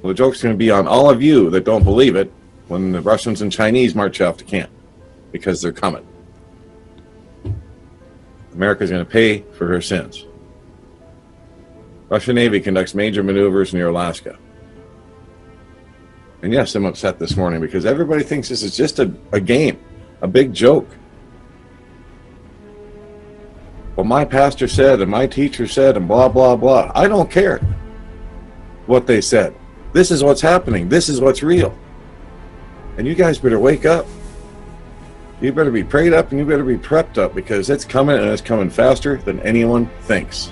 Well, the joke's going to be on all of you that don't believe it when the Russians and Chinese march off to camp, because they're coming. America's going to pay for her sins. Russian Navy conducts major maneuvers near Alaska. And yes, I'm upset this morning because everybody thinks this is just a game, a big joke. Well, my pastor said and my teacher said and blah, blah, blah. I don't care what they said. This is what's happening. This is what's real. And you guys better wake up. You better be prayed up and you better be prepped up because it's coming and it's coming faster than anyone thinks.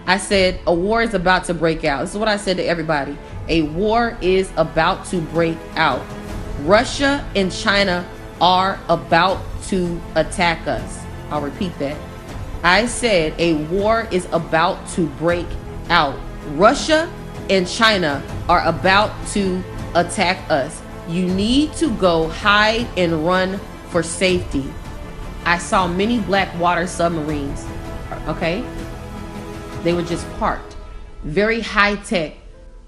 I said a war is about to break out. This is what I said to everybody. A war is about to break out. Russia and China are about to attack us. I'll repeat that. I said a war is about to break out. Russia and China are about to attack us. You need to go hide and run for safety. I saw many black water submarines, okay? They were just parked. Very high tech.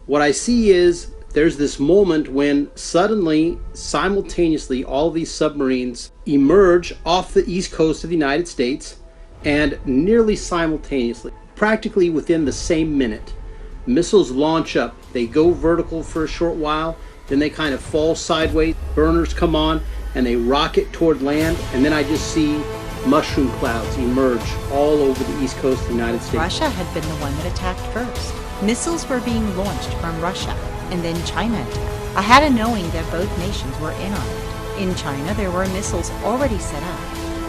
What I see is there's this moment when suddenly, simultaneously, all these submarines emerge off the east coast of the United States, and nearly simultaneously, practically within the same minute, missiles launch up. They go vertical for a short while, then they kind of fall sideways, burners come on, and they rocket toward land, and then I just see mushroom clouds emerge all over the east coast of the United States. Russia had been the one that attacked first. Missiles were being launched from Russia, and then China attacked. I had a knowing that both nations were in on it. In China, there were missiles already set up,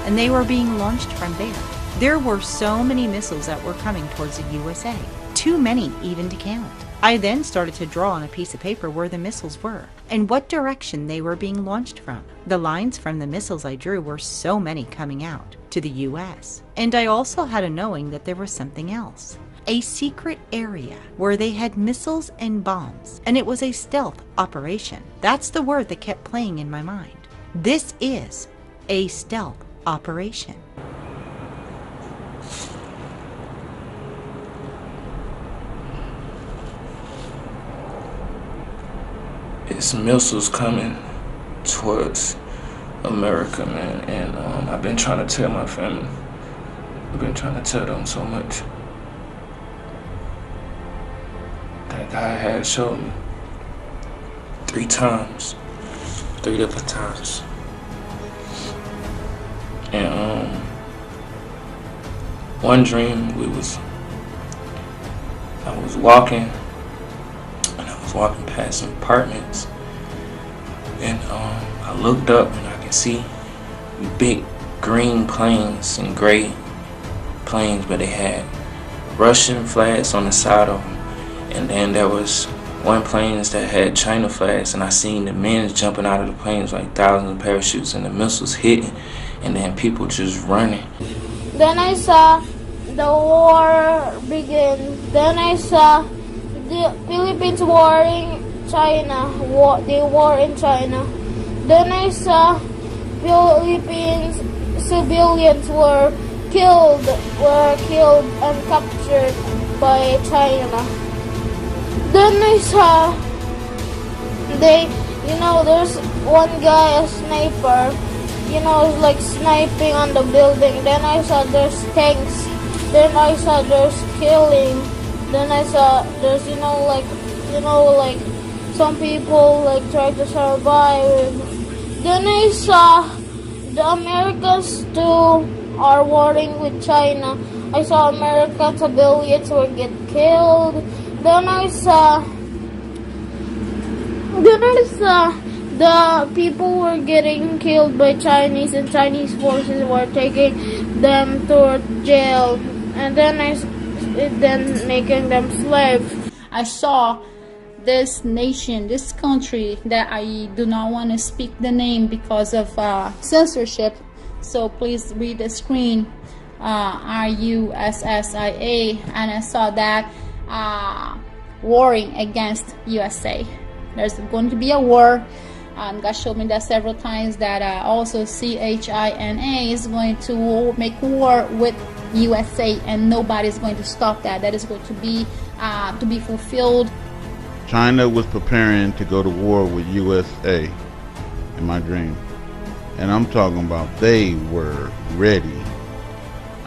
and they were being launched from there. There were so many missiles that were coming towards the USA. Too many even to count. I then started to draw on a piece of paper where the missiles were, and what direction they were being launched from. The lines from the missiles I drew were so many coming out to the US. And I also had a knowing that there was something else. A secret area where they had missiles and bombs, and it was a stealth operation. That's the word that kept playing in my mind. This is a stealth operation. It's missiles coming towards America, man, and I've been trying to tell my family. I've been trying to tell them so much. That guy had showed me 3 times, 3 different times, and one dream I was walking. Walking past some apartments, and I looked up and I can see big green planes and gray planes, but they had Russian flags on the side of them, and then there was one planes that had China flags, and I seen the men jumping out of the planes like thousands of parachutes, and the missiles hitting, and then people just running. Then I saw the war begin. Then I saw the Philippines warring China. They war in China. Then I saw Philippines civilians were killed and captured by China. Then I saw there's one guy, a sniper, like sniping on the building. Then I saw there's tanks. Then I saw there's killing. Then I saw there's like some people like try to survive. Then I saw the Americans too are warring with China. I saw American civilians will get killed. Then I saw the people were getting killed by Chinese, and Chinese forces were taking them to jail, and then making them slaves. I saw this nation, this country that I do not want to speak the name because of censorship, so please read the screen, RUSSIA, and I saw that warring against USA. There's going to be a war. God showed me that several times, that also CHINA is going to make war with USA, and nobody's going to stop that. That is going to be fulfilled. China was preparing to go to war with USA in my dream. And I'm talking about they were ready.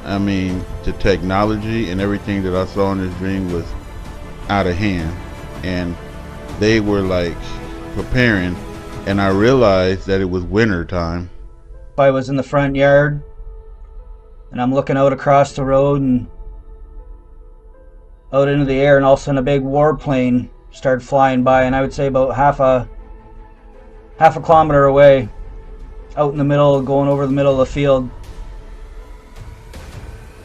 I mean, the technology and everything that I saw in this dream was out of hand. And they were like preparing, and I realized that it was winter time. I was in the front yard and I'm looking out across the road and out into the air, and all of a sudden a big warplane started flying by, and I would say about half a kilometer away, out in the middle, going over the middle of the field.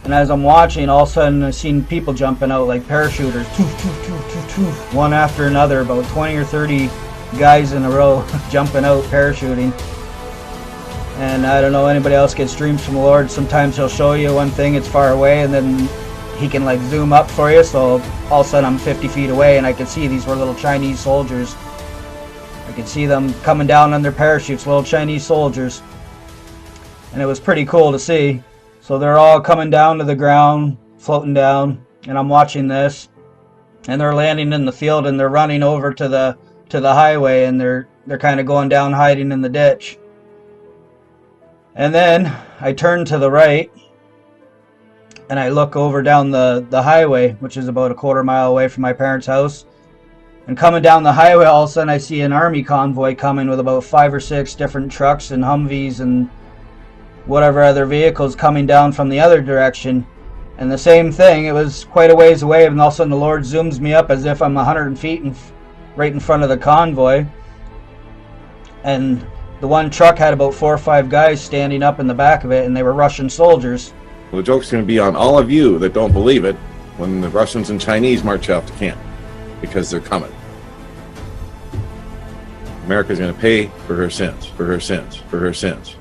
And as I'm watching, all of a sudden I seen people jumping out like parachuters, one after another, about 20 or 30 guys in a row jumping out parachuting. And I don't know, anybody else gets dreams from the Lord, sometimes he'll show you one thing, it's far away, and then he can like zoom up for you, so all of a sudden I'm 50 feet away and I could see these were little Chinese soldiers. I could see them coming down on their parachutes, little Chinese soldiers. And it was pretty cool to see. So they're all coming down to the ground, floating down, and I'm watching this. And they're landing in the field and they're running over to the highway, and they're kind of going down, hiding in the ditch. And then I turn to the right and I look over down the highway, which is about a quarter mile away from my parents' house. And coming down the highway, all of a sudden I see an army convoy coming with about 5 or 6 different trucks and Humvees and whatever other vehicles coming down from the other direction. And the same thing, it was quite a ways away, and all of a sudden the Lord zooms me up as if I'm 100 feet right in front of the convoy. And the one truck had about 4 or 5 guys standing up in the back of it, and they were Russian soldiers. Well, the joke's going to be on all of you that don't believe it when the Russians and Chinese march out to camp, because they're coming. America's going to pay for her sins, for her sins, for her sins.